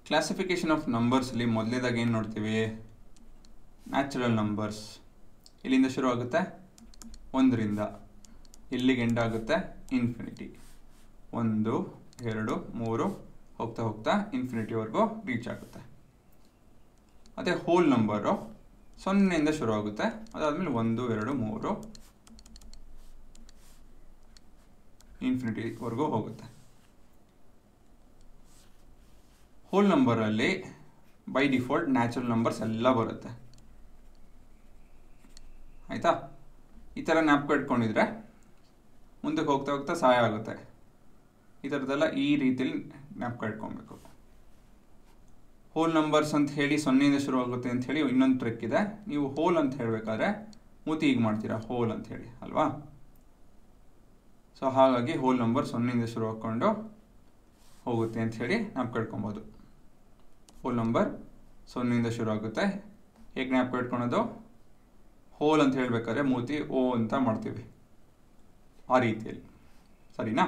Classification of ನಂಬರ್ಸಲ್ಲಿ ಮೊದಲನೇದಾಗಿ ಏನು ನೋಡ್ತೀವಿ? Natural numbers. ಇಲ್ಲಿಂದ ಶುರು ಆಗುತ್ತೆ 1ರಿಂದ, ಇಲ್ಲಿಗೆ ಎಂಡ್ ಆಗುತ್ತೆ ಇನ್ಫಿನಿಟಿ. 1 2 3 ಹೋಗ್ತಾ ಹೋಗ್ತಾ ಇನ್ಫಿನಿಟಿವರೆಗೂ ರೀಚ್ ಆಗುತ್ತೆ. ಅದೇ ಹೋಲ್ ನಂಬರು 0ಯಿಂದ ಶುರು ಆಗುತ್ತೆ, ಅದಾದಮೇಲೆ 1 2 3 ಇನ್ಫಿನಿಟಿವರೆಗೂ ಹೋಗುತ್ತೆ. ಹೋಲ್ ನಂಬರಲ್ಲಿ ಬೈ ಡಿಫಾಲ್ಟ್ ನ್ಯಾಚುರಲ್ ನಂಬರ್ಸ್ ಎಲ್ಲ ಬರುತ್ತೆ. ಆಯಿತಾ? ಈ ಥರ ಜ್ಞಾಪಕ ಇಟ್ಕೊಂಡಿದ್ರೆ ಮುಂದಕ್ಕೆ ಹೋಗ್ತಾ ಹೋಗ್ತಾ ಸಹಾಯ ಆಗುತ್ತೆ. ಈ ಥರದ್ದೆಲ್ಲ ಈ ರೀತಿಯಲ್ಲಿ ಜ್ಞಾಪಕ ಇಟ್ಕೊಬೇಕು. ಹೋಲ್ ನಂಬರ್ಸ್ ಅಂತ ಹೇಳಿ 0ಯಿಂದ ಶುರು ಆಗುತ್ತೆ ಅಂತ ಹೇಳಿ ಇನ್ನೊಂದು ಟ್ರಿಕ್ ಇದೆ. ನೀವು ಹೋಲ್ ಅಂತ ಹೇಳಬೇಕಾದ್ರೆ ಮೂತಿ ಹೀಗೆ ಮಾಡ್ತೀರಾ, ಹೋಲ್ ಅಂತ ಹೇಳಿ ಅಲ್ವಾ? ಸೊ ಹಾಗಾಗಿ ಹೋಲ್ ನಂಬರ್ 0ಯಿಂದ ಶುರು ಹಾಕ್ಕೊಂಡು ಹೋಗುತ್ತೆ ಅಂತ ಹೇಳಿ ಜ್ಞಾಪಕ ಇಟ್ಕೊಬೋದು. ಹೋಲ್ ನಂಬರ್ 0ಯಿಂದ ಶುರು ಆಗುತ್ತೆ. ಹೇಗೆ ಜ್ಞಾಪಕ ಇಟ್ಕೊಳೋದು? ಹೋಲ್ ಅಂತ ಹೇಳಬೇಕಾದ್ರೆ ಮೂತಿ ಓ ಅಂತ ಮಾಡ್ತೀವಿ, ಆ ರೀತಿಯಲ್ಲಿ. ಸರಿನಾ?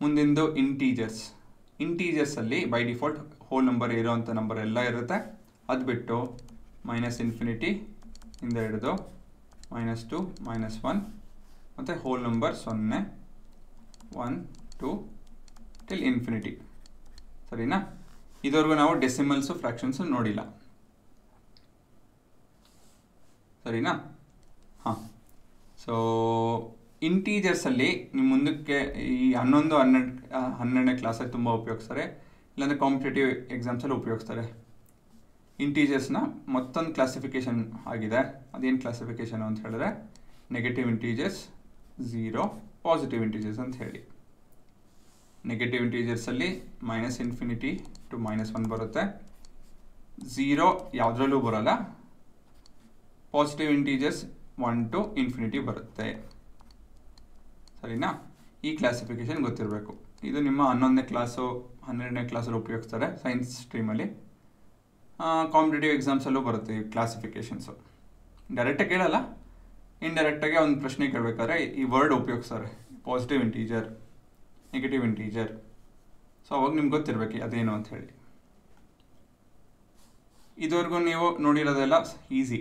ಮುಂದಿಂದು ಇಂಟೀಜರ್ಸ್. ಇಂಟೀಜರ್ಸಲ್ಲಿ ಬೈ ಡಿಫಾಲ್ಟ್ ಹೋಲ್ ನಂಬರ್ ಇರೋವಂಥ ನಂಬರ್ ಎಲ್ಲ ಇರುತ್ತೆ. ಅದು ಬಿಟ್ಟು -∞ ಇಂದ ಹಿಡಿದು -2 -1 ಮತ್ತು ಹೋಲ್ ನಂಬರ್ 0 1 2 ಟಿಲ್ ಇನ್ಫಿನಿಟಿ. ಸರಿನಾ? ಇದುವರೆಗೂ ನಾವು ಡೆಸಿಮಲ್ಸು ಫ್ರ್ಯಾಕ್ಷನ್ಸು ನೋಡಿಲ್ಲ. ಸರಿನಾ? ಹಾಂ. ಸೊ ಇಂಟೀಜರ್ಸಲ್ಲಿ ನಿಮ್ಮ ಮುಂದಕ್ಕೆ ಈ 11 12ನೇ ಕ್ಲಾಸಲ್ಲಿ ತುಂಬ ಉಪಯೋಗಿಸ್ತಾರೆ, ಇಲ್ಲಾಂದರೆ ಕಾಂಪಿಟೇಟಿವ್ ಎಕ್ಸಾಮ್ಸಲ್ಲಿ ಉಪಯೋಗಿಸ್ತಾರೆ. ಇಂಟೀಜರ್ಸ್ನ ಮತ್ತೊಂದು ಕ್ಲಾಸಿಫಿಕೇಷನ್ ಆಗಿದೆ. ಅದೇನು ಕ್ಲಾಸಿಫಿಕೇಷನು ಅಂತ ಹೇಳಿದ್ರೆ ನೆಗೆಟಿವ್ ಇಂಟೀಜರ್ಸ್, 0, ಪಾಸಿಟಿವ್ ಇಂಟೀಜರ್ಸ್ ಅಂತ ಹೇಳಿ. ನೆಗೆಟಿವ್ ಇಂಟೀಜರ್ಸಲ್ಲಿ -∞ to -1 ಬರುತ್ತೆ. 0 ಯಾವುದ್ರಲ್ಲೂ ಬರೋಲ್ಲ. ಪಾಸಿಟಿವ್ ಇಂಟೀಜರ್ಸ್ 1 to ಇನ್ಫಿನಿಟಿ ಬರುತ್ತೆ. ಸರಿನಾ? ಈ ಕ್ಲಾಸಿಫಿಕೇಷನ್ ಗೊತ್ತಿರಬೇಕು. ಇದು ನಿಮ್ಮ 11ನೇ ಕ್ಲಾಸು 12ನೇ ಕ್ಲಾಸಲ್ಲಿ ಉಪಯೋಗಿಸ್ತಾರೆ ಸೈನ್ಸ್ ಸ್ಟ್ರೀಮಲ್ಲಿ. ಕಾಂಪಿಟೇಟಿವ್ ಎಕ್ಸಾಮ್ಸಲ್ಲೂ ಬರುತ್ತೆ ಈ ಕ್ಲಾಸಿಫಿಕೇಷನ್ಸು. ಡೈರೆಕ್ಟಾಗಿ ಕೇಳಲ್ಲ, ಇಂಡೈರೆಕ್ಟಾಗಿ ಒಂದು ಪ್ರಶ್ನೆ ಕೇಳಬೇಕಾದ್ರೆ ಈ ವರ್ಡ್ ಉಪಯೋಗಿಸ್ತಾರೆ, positive integer, negative integer. So ಅವಾಗ ನಿಮ್ಗೆ ಗೊತ್ತಿರಬೇಕು ಅದೇನು ಅಂತ ಹೇಳಿ. ಇದುವರೆಗೂ ನೀವು ನೋಡಿರೋದೆಲ್ಲ ಈಸಿ.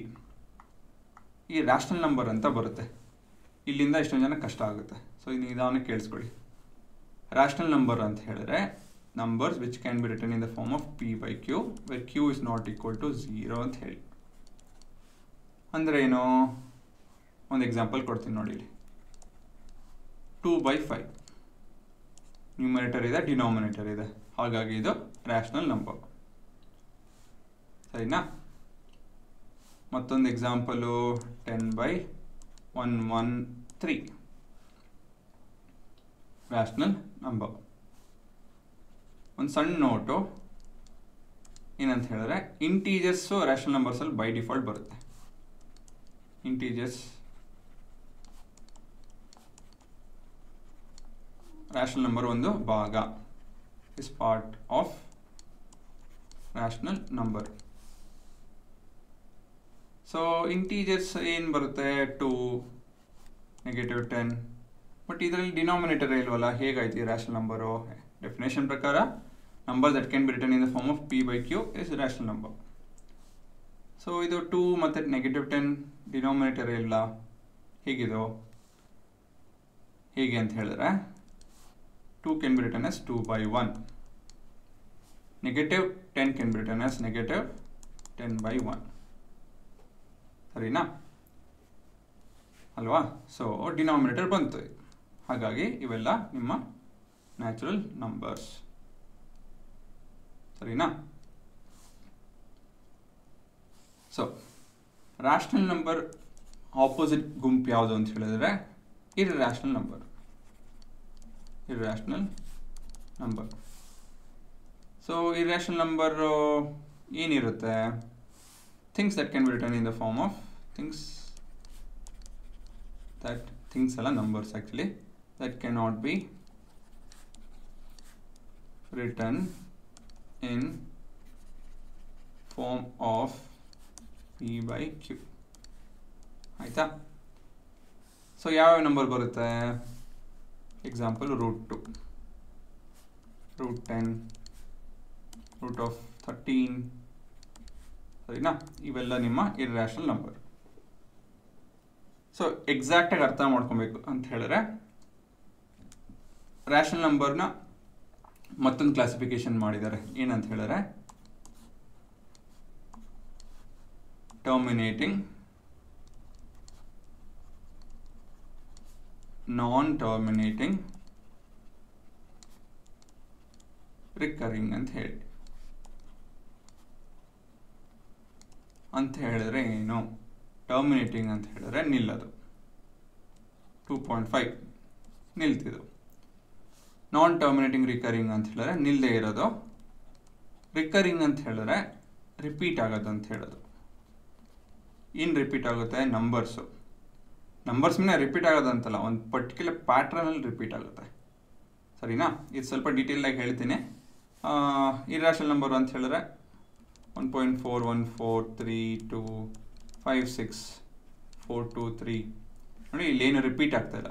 ಈ ರ್ಯಾಷನಲ್ ನಂಬರ್ ಅಂತ ಬರುತ್ತೆ, ಇಲ್ಲಿಂದ ಎಷ್ಟೊಂದು ಜನ ಕಷ್ಟ ಆಗುತ್ತೆ. ಸೊ ಇದು ನಿಧಾನಕ್ಕೆ ಕೇಳಿಸ್ಕೊಳ್ಳಿ. ರ್ಯಾಷನಲ್ ನಂಬರ್ ಅಂತ ಹೇಳಿದ್ರೆ numbers which can be written in the form of p/q where q is not equal to 0 ಅಂತ ಹೇಳಿ. ಅಂದರೆ ಏನು? ಒಂದು ಎಕ್ಸಾಂಪಲ್ ಕೊಡ್ತೀನಿ ನೋಡಿ. 2/5 ನ್ಯೂಮರೇಟರ್ ಇದೆ, ಡಿನಾಮಿನೇಟರ್ ಇದೆ, ಹಾಗಾಗಿ ಇದು ರ್ಯಾಷನಲ್ ನಂಬರ್. ಸರಿನಾ? ಮತ್ತೊಂದು ಎಕ್ಸಾಂಪಲು 10/113 ರ್ಯಾಷನಲ್ ನಂಬರ್. ಒಂದು ಸಣ್ಣ ನೋಟು ಏನಂತ ಹೇಳಿದ್ರೆ ಇಂಟೀಜರ್ಸು ರ್ಯಾಷನಲ್ ನಂಬರ್ಸಲ್ಲಿ ಬೈ ಡಿಫಾಲ್ಟ್ ಬರುತ್ತೆ. ಇಂಟೀಜರ್ಸ್ ರ್ಯಾಷನಲ್ ನಂಬರ್ ಒಂದು ಭಾಗ, is part of rational number. So integers ಏನು ಬರುತ್ತೆ? 2, -10. ಬಟ್ ಇದರಲ್ಲಿ ಡಿನಾಮಿನೇಟರ್ ಇಲ್ವಲ್ಲ, ಹೇಗಾಯ್ತು ಈ ರ್ಯಾಷನಲ್ ನಂಬರು? ಡೆಫಿನೇಷನ್ ಪ್ರಕಾರ number that can be written in the form of p/q is rational number. So ಇದು 2 ಮತ್ತು -10 ಡಿನಾಮಿನೇಟರ್ ಇಲ್ಲ, ಹೇಗಿದು? ಹೇಗೆ ಅಂತ ಹೇಳಿದ್ರೆ 2 can be written as 2/1, -10 can be written as -10/1. ಸರಿನಾ? ಅಲ್ವಾ? ಸೊ ಡಿನಾಮಿನೇಟರ್ ಬಂತು. ಹಾಗಾಗಿ ಇವೆಲ್ಲ ನಿಮ್ಮ ನ್ಯಾಚುರಲ್ ನಂಬರ್ಸ್. ಸರಿನಾ? ಸೊ ರ್ಯಾಷನಲ್ ನಂಬರ್ ಆಪೋಸಿಟ್ ಗುಂಪು ಯಾವುದು ಅಂತ ಹೇಳಿದ್ರೆ irrational number. Irrational number. So irrational number ಏನಿರುತ್ತೆ? Things that can be written in the form of things ಅಲ್ಲ, numbers actually, that cannot be written in form of p/q. ಆಯಿತಾ? So ಯಾವ number ಬರುತ್ತೆ? Example √2, √10, root of 13, ಸರಿನಾ? ಇವೆಲ್ಲ ನಿಮ್ಮ irrational number. So ಎಕ್ಸಾಕ್ಟಾಗಿ ಅರ್ಥ ಮಾಡ್ಕೊಬೇಕು ಅಂತ ಹೇಳಿದ್ರೆ, ರ್ಯಾಷನಲ್ ನಂಬರ್ನ ಮತ್ತೊಂದು ಕ್ಲಾಸಿಫಿಕೇಶನ್ ಮಾಡಿದ್ದಾರೆ. ಏನಂತ ಹೇಳಿದ್ರೆ ಟರ್ಮಿನೇಟಿಂಗ್, ನಾನ್ ಟರ್ಮಿನೇಟಿಂಗ್, ರಿಕರಿಂಗ್ ಅಂತ ಹೇಳಿದ್ರೆ ಏನು? ಟರ್ಮಿನೇಟಿಂಗ್ ಅಂತ ಹೇಳಿದ್ರೆ ನಿಲ್ಲದು, 2.5 ನಿಲ್ತಿದ್ದು. ನಾನ್ ಟರ್ಮಿನೇಟಿಂಗ್ ರಿಕರಿಂಗ್ ಅಂತ ಹೇಳಿದ್ರೆ ನಿಲ್ಲದೆ ಇರೋದು. ರಿಕರಿಂಗ್ ಅಂತ ಹೇಳಿದ್ರೆ ರಿಪೀಟ್ ಆಗೋದು ಅಂತ ಹೇಳೋದು. ಏನು ರಿಪೀಟ್ ಆಗುತ್ತೆ? ನಂಬರ್ಸ್ ಮೇಲೆ ರಿಪೀಟ್ ಆಗೋದಂತಲ್ಲ, ಒಂದು ಪರ್ಟಿಕ್ಯುಲರ್ ಪ್ಯಾಟ್ರನಲ್ಲಿ ರಿಪೀಟ್ ಆಗುತ್ತೆ, ಸರಿನಾ? ಇದು ಸ್ವಲ್ಪ ಡೀಟೇಲಾಗಿ ಹೇಳ್ತೀನಿ. ಇರ್ರ್ಯಾಷನಲ್ ನಂಬರ್ ಅಂತ ಹೇಳಿದ್ರೆ 1.4143256423 ನೋಡಿ, ಇಲ್ಲೇನು ರಿಪೀಟ್ ಆಗ್ತಾಯಿಲ್ಲ,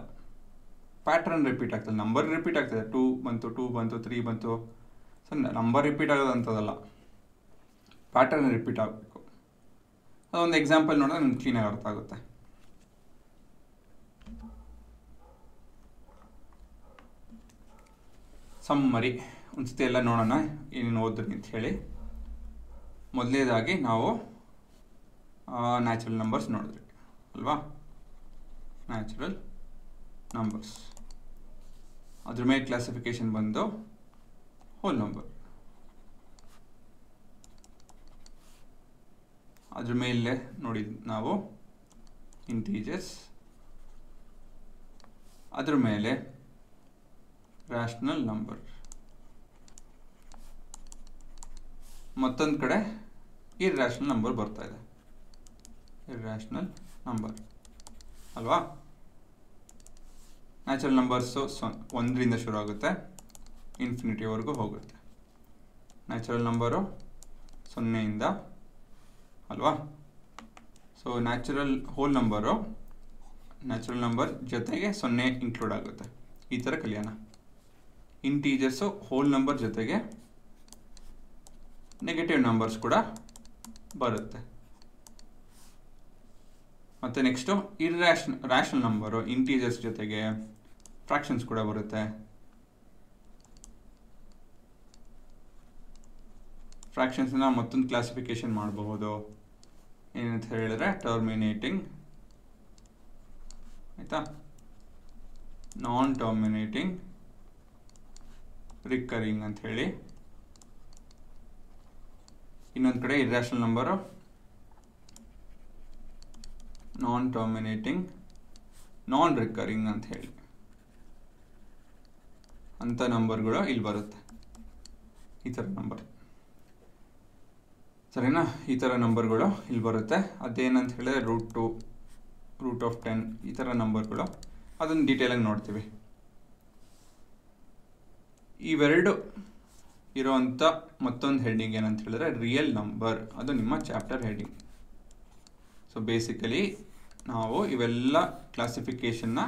ಪ್ಯಾಟ್ರನ್ ರಿಪೀಟ್ ಆಗ್ತದೆ. ನಂಬರ್ ರಿಪೀಟ್ ಆಗ್ತದೆ, 2 ಬಂತು, 3 ಬಂತು. ಸೊ ನಂಬರ್ ರಿಪೀಟ್ ಆಗೋದಂಥದ್ದಲ್ಲ, ಪ್ಯಾಟ್ರನ್ ರಿಪೀಟ್ ಆಗಬೇಕು. ಅದೊಂದು ಎಕ್ಸಾಂಪಲ್ ನೋಡಿದ್ರೆ ನಿಮ್ಗೆ ಕ್ಲೀನಾಗಿ ಅರ್ಥ ಆಗುತ್ತೆ. ಸಮ್ಮರಿ ಒಂದ್ಸತಿ ಎಲ್ಲ ನೋಡೋಣ ಏನೇನು ಓದ್ರಿ ಅಂತ ಹೇಳಿ. ಮೊದಲನೇದಾಗಿ ನಾವು ನ್ಯಾಚುರಲ್ ನಂಬರ್ಸ್ ನೋಡಿದ್ರಿ ಅಲ್ವಾ? ನ್ಯಾಚುರಲ್ ನಂಬರ್ಸ್, ಅದ್ರ ಮೇಲೆ ಕ್ಲಾಸಿಫಿಕೇಶನ್ ಬಂದು ಹೋಲ್ ನಂಬರ್. ಅದ್ರ ಮೇಲೆ ನೋಡಿ ನಾವು ಇಂಟೀಜರ್ಸ್, ಅದ್ರ ಮೇಲೆ ರ್ಯಾಷನಲ್ ನಂಬರ್, ಮತ್ತೊಂದು ಕಡೆ ಇರ್ರ್ಯಾಷನಲ್ ನಂಬರ್ ಬರ್ತಾ ಇದೆ, ಇರ್ರ್ಯಾಷನಲ್ ನಂಬರ್ ಅಲ್ವಾ? ನ್ಯಾಚುರಲ್ ನಂಬರ್ಸು 1ರಿಂದ ಶುರು ಆಗುತ್ತೆ, ಇನ್ಫಿನಿಟಿವರೆಗೂ ಹೋಗುತ್ತೆ. ನ್ಯಾಚುರಲ್ ನಂಬರು 0ಯಿಂದ ಅಲ್ವಾ? So natural whole number, natural number ಜೊತೆಗೆ 0 ಇನ್ಕ್ಲೂಡ್ ಆಗುತ್ತೆ. ಈ ಥರ ಕಲಿಯೋಣ. ಇಂಟೀಜರ್ಸು ಹೋಲ್ ನಂಬರ್ ಜೊತೆಗೆ ನೆಗೆಟಿವ್ ನಂಬರ್ಸ್ ಕೂಡ ಬರುತ್ತೆ. ಮತ್ತು ನೆಕ್ಸ್ಟು ರ್ಯಾಷನಲ್ ನಂಬರು, ಇಂಟೀಜರ್ಸ್ ಜೊತೆಗೆ ಫ್ರಾಕ್ಷನ್ಸ್ ಕೂಡ ಬರುತ್ತೆ. ಫ್ರಾಕ್ಷನ್ಸ್ನ ಮತ್ತೊಂದು ಕ್ಲಾಸಿಫಿಕೇಶನ್ ಮಾಡಬಹುದು. ಏನಂತ ಹೇಳಿದ್ರೆ ಟರ್ಮಿನೇಟಿಂಗ್, ಆಯಿತಾ, ನಾನ್ ಟರ್ಮಿನೇಟಿಂಗ್, ರಿಕರಿಂಗ್ ಅಂತ ಹೇಳಿ. ಇನ್ನೊಂದು ಕಡೆ irrational number, non terminating, non recurring ಅಂತ ಹೇಳಿ. ಅಂಥ ನಂಬರ್ಗಳು ಇಲ್ಲಿ ಬರುತ್ತೆ, ಈ ಥರ ನಂಬರ್, ಸರಿನಾ? ಈ ಥರ ನಂಬರ್ಗಳು ಇಲ್ಲಿ ಬರುತ್ತೆ. ಅದೇನಂತ ಹೇಳಿದ್ರೆ √2, √10 ಈ ಥರ ನಂಬರ್ಗಳು. ಅದನ್ನು ಡೀಟೇಲಾಗಿ ನೋಡ್ತೀವಿ. ಇವೆರಡು ಇರೋವಂಥ ಮತ್ತೊಂದು ಹೆಡ್ಡಿಂಗ್ ಏನಂತ ಹೇಳಿದ್ರೆ ರಿಯಲ್ ನಂಬರ್. ಅದು ನಿಮ್ಮ ಚಾಪ್ಟರ್ ಹೆಡ್ಡಿಂಗ್. ಸೊ ಬೇಸಿಕಲಿ ನಾವು ಇವೆಲ್ಲ ಕ್ಲಾಸಿಫಿಕೇಷನ್ನ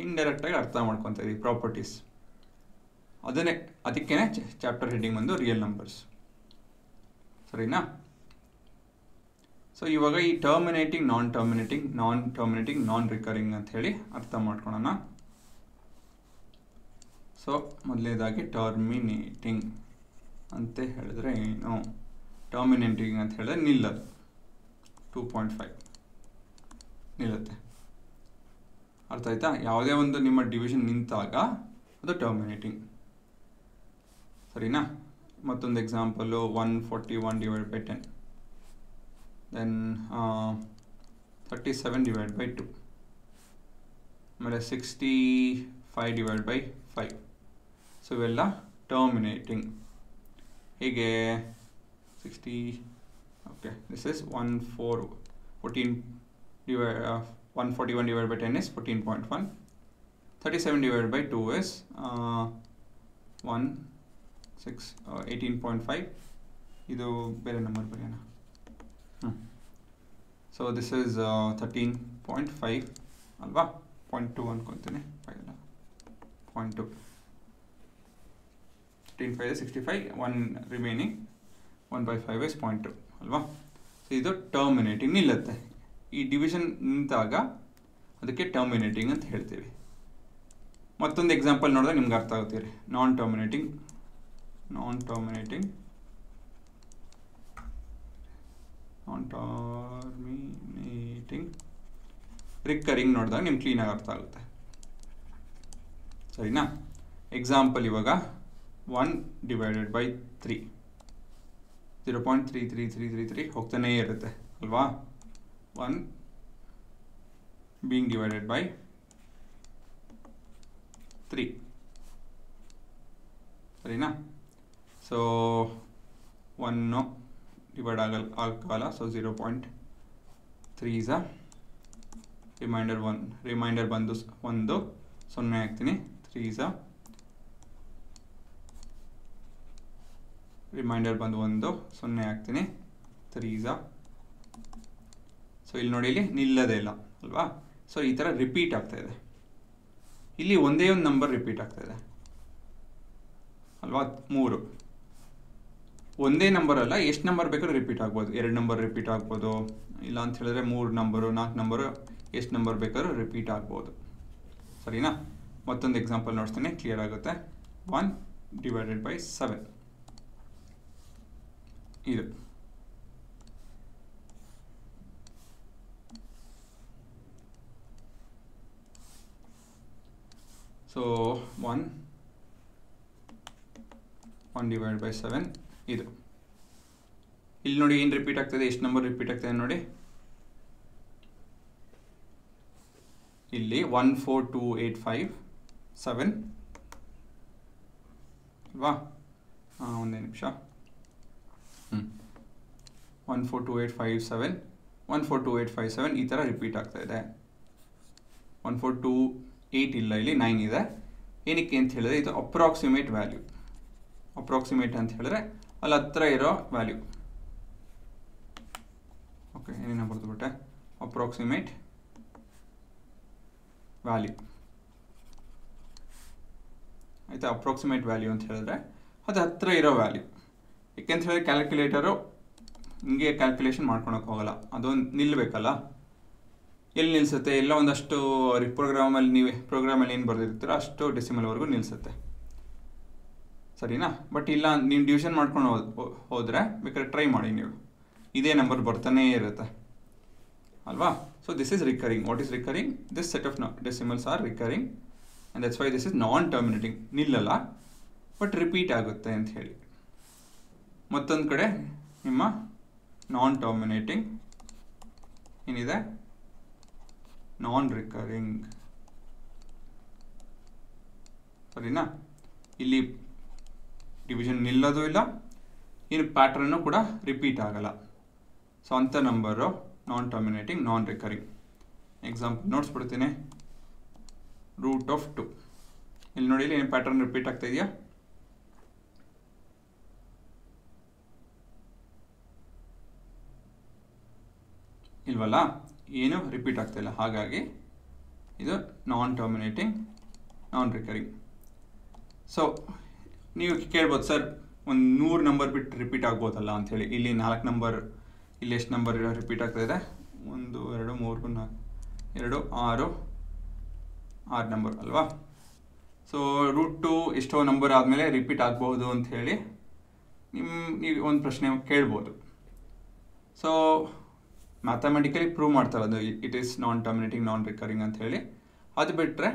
ಇಂಡೈರೆಕ್ಟಾಗಿ ಅರ್ಥ ಮಾಡ್ಕೊತಾ ಇದೀವಿ, ಪ್ರಾಪರ್ಟೀಸ್. ಅದಕ್ಕೇ ಚಾಪ್ಟರ್ ಹೆಡ್ಡಿಂಗ್ ಬಂದು ರಿಯಲ್ ನಂಬರ್ಸ್, ಸರಿನಾ? ಸೊ ಇವಾಗ ಈ ಟರ್ಮಿನೇಟಿಂಗ್, ನಾನ್ ರಿಕರಿಂಗ್ ಅಂತ ಹೇಳಿ ಅರ್ಥ ಮಾಡ್ಕೊಳ್ಳೋಣ. ಸೊ ಮೊದಲನೇದಾಗಿ ಟರ್ಮಿನೇಟಿಂಗ್ ಅಂತ ಹೇಳಿದ್ರೆ ಏನು? ಟರ್ಮಿನೇಟಿಂಗ್ ಅಂತ ಹೇಳಿದ್ರೆ ನಿಲ್ಲದು, 2.5 ನಿಲ್ಲುತ್ತೆ. ಅರ್ಥ ಆಯ್ತಾ? ಯಾವುದೇ ಒಂದು ನಿಮ್ಮ ಡಿವಿಷನ್ ನಿಂತಾಗ ಅದು ಟರ್ಮಿನೇಟಿಂಗ್, ಸರಿನಾ? ಮತ್ತೊಂದು ಎಕ್ಸಾಂಪಲು 141/10, ದೆನ್ 37/2, ಆಮೇಲೆ 65/5. ಸೊ ಇವೆಲ್ಲ ಟರ್ಮಿನೇಟಿಂಗ್. ಹೇಗೆ? 60, okay, this is 141/10 is 14.1. 37/2 is 18.5. ಇದು ಬೇರೆ ನಂಬರ್ ಬರೆಯೋಣ. ಸೊ ದಿಸ್ ಇಸ್ 13.5 ಅಲ್ವಾ? 0.2 ಅನ್ಕೊತೀನಿ, 5 ಅಲ್ಲ, 0.2. 13.5 is 65, 1 remaining. 1/5 is 0.2 ಅಲ್ವಾ. ಸೊ ಇದು ಟರ್ಮಿನೇಟಿಂಗ್ ನಿಲ್ಲುತ್ತೆ. ಈ ಡಿವಿಷನ್ ನಿಂತಾಗ ಅದಕ್ಕೆ ಟರ್ಮಿನೇಟಿಂಗ್ ಅಂತ ಹೇಳ್ತೀವಿ. ಮತ್ತೊಂದು ಎಕ್ಸಾಂಪಲ್ ನೋಡಿದ್ರೆ ನಿಮ್ಗೆ ಅರ್ಥ ಆಗುತ್ತೀರಿ. ನಾನ್ ಟರ್ಮಿನೇಟಿಂಗ್ ರಿಕರಿಂಗ್ ನೋಡಿದಾಗ ನಿಮ್ಗೆ ಕ್ಲೀನಾಗಿ ಅರ್ಥ ಆಗುತ್ತೆ. ಸರಿನಾ. ಎಕ್ಸಾಂಪಲ್ ಇವಾಗ 1/3 0.33333 ಹೋಗ್ತಾನೇ ಇರುತ್ತೆ ಅಲ್ವಾ. 1 being divided by 3 ಸರಿನಾ. ಸೊ 1 ಡಿವೈಡ್ ಆಗಲ್ಲ. ಸೊ 0.3 is a ರಿಮೈಂಡರ್ ಬಂದು 1 0 ಹಾಕ್ತೀನಿ. 3 is a ರಿಮೈಂಡರ್ ಬಂದು 1 0 ಹಾಕ್ತೀನಿ. 3 is a ಸೊ ಇಲ್ಲಿ ನೋಡಿ, ಇಲ್ಲಿ ನಿಲ್ಲದೇ ಇಲ್ಲ ಅಲ್ವಾ. ಸೊ ಈ ಥರ ರಿಪೀಟ್ ಆಗ್ತಾ ಇದೆ. ಇಲ್ಲಿ ಒಂದೇ ಒಂದು ನಂಬರ್ ರಿಪೀಟ್ ಆಗ್ತಾ ಇದೆ ಅಲ್ವಾ. 3 ಒಂದೇ ನಂಬರ್ ಅಲ್ಲ, ಎಷ್ಟು ನಂಬರ್ ಬೇಕಾದ್ರೂ ರಿಪೀಟ್ ಆಗ್ಬೋದು. 2 ನಂಬರ್ ರಿಪೀಟ್ ಆಗ್ಬೋದು, ಇಲ್ಲ ಅಂತ ಹೇಳಿದ್ರೆ 3 ನಂಬರು 4 ನಂಬರು ಎಷ್ಟು ನಂಬರ್ ಬೇಕಾದ್ರೂ ರಿಪೀಟ್ ಆಗ್ಬೋದು. ಸರಿನಾ. ಮತ್ತೊಂದು ಎಕ್ಸಾಂಪಲ್ ನೋಡ್ತೀನಿ, ಕ್ಲಿಯರ್ ಆಗುತ್ತೆ. 1/7 ಇದು. ಸೊ 1/7 ಇದು. ಇಲ್ಲಿ ನೋಡಿ ಏನು ರಿಪೀಟ್ ಆಗ್ತದೆ, ಎಷ್ಟು ನಂಬರ್ ರಿಪೀಟ್ ಆಗ್ತದೆ ನೋಡಿ. ಇಲ್ಲಿ 14285 ಅಲ್ವಾ. ಒಂದೇ ನಿಮಿಷ. 14285 14285 ಈ ಥರ ರಿಪೀಟ್ ಆಗ್ತಾ ಇದೆ. 142.8 ಇಲ್ಲ, ಇಲ್ಲಿ 9 ಇದೆ. ಏನಕ್ಕೆ ಅಂತ ಹೇಳಿದ್ರೆ ಇದು ಅಪ್ರಾಕ್ಸಿಮೇಟ್ ವ್ಯಾಲ್ಯೂ. ಅಪ್ರಾಕ್ಸಿಮೇಟ್ ಅಂತ ಹೇಳಿದ್ರೆ ಅಲ್ಲಿ ಹತ್ರ ಇರೋ ವ್ಯಾಲ್ಯೂ. ಓಕೆ, ಏನೇನು ಬರೆದುಬಿಟ್ಟೆ. ಅಪ್ರಾಕ್ಸಿಮೇಟ್ ವ್ಯಾಲ್ಯೂ ಆಯಿತಾ. ಅಪ್ರಾಕ್ಸಿಮೇಟ್ ವ್ಯಾಲ್ಯೂ ಅಂತ ಹೇಳಿದ್ರೆ ಅದು ಹತ್ರ ಇರೋ ವ್ಯಾಲ್ಯೂ. ಏಕೆಂತ ಹೇಳಿದ್ರೆ ಕ್ಯಾಲ್ಕುಲೇಟರು ಹಿಂಗೆ ಕ್ಯಾಲ್ಕುಲೇಷನ್ ಮಾಡ್ಕೊಳಕ್ಕೆ ಹೋಗಲ್ಲ, ಅದೊಂದು ನಿಲ್ಲಬೇಕಲ್ಲ. ಎಲ್ಲಿ ನಿಲ್ಲಿಸುತ್ತೆ, ಎಲ್ಲ ಒಂದಷ್ಟು ಪ್ರೋಗ್ರಾಮಲ್ಲಿ ಏನು ಬರೆದಿರ್ತೀರೋ ಅಷ್ಟು ಡೆಸಿಮಲ್ವರೆಗೂ ನಿಲ್ಲಿಸುತ್ತೆ. ಸರಿನಾ. ಬಟ್ ಇಲ್ಲ, ನೀವು ಡಿವಿಷನ್ ಮಾಡ್ಕೊಂಡು ಹೋದರೆ ಬೇಕಾದ್ರೆ ಟ್ರೈ ಮಾಡಿ ನೀವು, ಇದೇ ನಂಬರ್ ಬರ್ತಾನೇ ಇರುತ್ತೆ ಅಲ್ವಾ. So this is recurring. What is recurring? This set of decimals are recurring and that's why this is non terminating. ನಿಲ್ಲಲ್ಲ, ಬಟ್ ರಿಪೀಟ್ ಆಗುತ್ತೆ ಅಂತ ಹೇಳಿ. ಮತ್ತೊಂದು ಕಡೆ ನಿಮ್ಮ ನಾನ್ ಟರ್ಮಿನೇಟಿಂಗ್ ಏನಿದೆ, ನಾನ್ ರಿಕರಿಂಗ್. ಸರಿನಾ. ಇಲ್ಲಿ ಡಿವಿಷನ್ ನಿಲ್ಲೋದು ಇಲ್ಲ, ಏನು ಪ್ಯಾಟ್ರನ್ನು ಕೂಡ ರಿಪೀಟ್ ಆಗಲ್ಲ. ಸೊ ಅಂಥ number non terminating, non recurring. Example ನೋಡ್ಸ್ಬಿಡ್ತೀನಿ. √2 ಇಲ್ಲಿ ನೋಡಿ, ಇಲ್ಲಿ ಏನು ಪ್ಯಾಟ್ರನ್ ರಿಪೀಟ್ ಆಗ್ತಾ ಇದೆಯಾ? ಇಲ್ವಲ್ಲ, ಏನು ರಿಪೀಟ್ ಆಗ್ತಾ ಇಲ್ಲ. ಹಾಗಾಗಿ ಇದು ನಾನ್ ಟರ್ಮಿನೇಟಿಂಗ್, ನಾನ್ ರಿಕರಿಂಗ್. ಸೊ ನೀವು ಕೇಳ್ಬೋದು, ಸರ್ ಒಂದು 100 ನಂಬರ್ ಬಿಟ್ಟು ರಿಪೀಟ್ ಆಗ್ಬೋದಲ್ಲ ಅಂಥೇಳಿ. ಇಲ್ಲಿ 4 ನಂಬರ್, ಇಲ್ಲಿ ಎಷ್ಟು ನಂಬರ್ ರಿಪೀಟ್ ಆಗ್ತಾ ಇದೆ? 1 2 3 4 2 6 ನಂಬರ್ ಅಲ್ವಾ. ಸೊ √2 ಎಷ್ಟೋ ನಂಬರ್ ಆದಮೇಲೆ ರಿಪೀಟ್ ಆಗ್ಬೋದು ಅಂಥೇಳಿ ನೀವು ಒಂದು ಪ್ರಶ್ನೆ ಕೇಳ್ಬೋದು. ಸೊ ಮ್ಯಾಥಮೆಟಿಕಲಿ ಪ್ರೂವ್ ಮಾಡ್ತಾರೆ ಅದು it is non terminating, non recurring ಅಂತ ಹೇಳಿ. ಅದು ಬಿಟ್ಟರೆ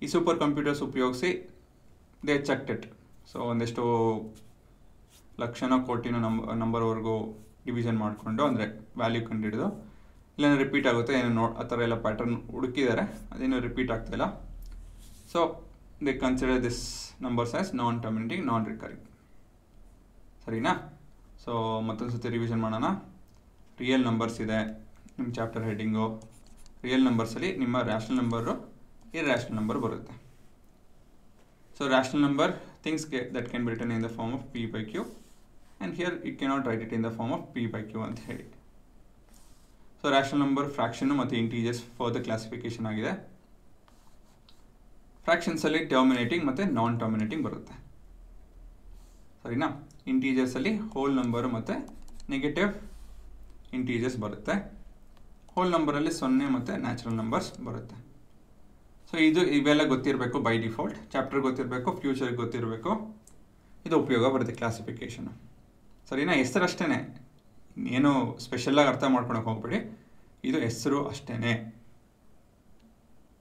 ಈ ಸೂಪರ್ ಕಂಪ್ಯೂಟರ್ಸ್ ಉಪಯೋಗಿಸಿ ದೇ ಚೆಕ್ಡ್ ಇಟ್. ಸೊ ಒಂದೆಷ್ಟು ಲಕ್ಷನೋ ಕೋಟಿನೋ ನಂಬರ್ವರೆಗೂ ಡಿವಿಷನ್ ಮಾಡಿಕೊಂಡು, ಅಂದರೆ ವ್ಯಾಲ್ಯೂ ಕಂಡುಹಿಡಿದು ಇಲ್ಲೇನೋ ರಿಪೀಟ್ ಆಗುತ್ತೆ ಏನೋ ಆ ಥರ ಎಲ್ಲ ಪ್ಯಾಟರ್ನ್ ಹುಡುಕಿದ್ದಾರೆ, ಅದೇನೋ ರಿಪೀಟ್ ಆಗ್ತಾಯಿಲ್ಲ. So they consider this numbers as non terminating, non recurring. ಸರಿನಾ. ಸೊ ಮತ್ತೊಂದು ಸತಿ ರಿವಿಷನ್ ಮಾಡೋಣ. ರಿಯಲ್ ನಂಬರ್ಸ್ ಇದೆ ನಿಮ್ಮ ಚಾಪ್ಟರ್ ಹೆಡ್ಡಿಂಗು. ರಿಯಲ್ ನಂಬರ್ಸಲ್ಲಿ ನಿಮ್ಮ ರ್ಯಾಷನಲ್ ನಂಬರು, ಇರ್ಯಾಷನಲ್ ನಂಬರ್ ಬರುತ್ತೆ. So rational number things that can be written in the form of p/q, and here it cannot write it in the form of p/q ಅಂತ ಹೇಳಿ. So rational number ಫ್ರ್ಯಾಕ್ಷನ್ನು ಮತ್ತು integers further classification ಆಗಿದೆ. ಫ್ರ್ಯಾಕ್ಷನ್ಸಲ್ಲಿ terminating ಮತ್ತು ನಾನ್ terminating ಬರುತ್ತೆ. ಸರಿನಾ. ಇಂಟೀಜರ್ಸಲ್ಲಿ hole number ಮತ್ತು negative integers ಬರುತ್ತೆ. Hole ನಂಬರಲ್ಲಿ 0 ಮತ್ತು ನ್ಯಾಚುರಲ್ ನಂಬರ್ಸ್ ಬರುತ್ತೆ. ಸೊ ಇವೆಲ್ಲ ಗೊತ್ತಿರಬೇಕು ಬೈ ಡಿಫಾಲ್ಟ್. ಚಾಪ್ಟರ್ ಗೊತ್ತಿರಬೇಕು, ಫ್ಯೂಚರ್ಗೆ ಗೊತ್ತಿರಬೇಕು. ಇದು ಉಪಯೋಗ ಬರುತ್ತೆ ಕ್ಲಾಸಿಫಿಕೇಷನು. ಸರಿನಾ? ಹೆಸರು ಅಷ್ಟೇ, ಏನು ಸ್ಪೆಷಲಾಗಿ ಅರ್ಥ ಮಾಡ್ಕೊಳಕ್ಕೆ ಹೋಗ್ಬೇಡಿ, ಇದು ಹೆಸರು ಅಷ್ಟೇ.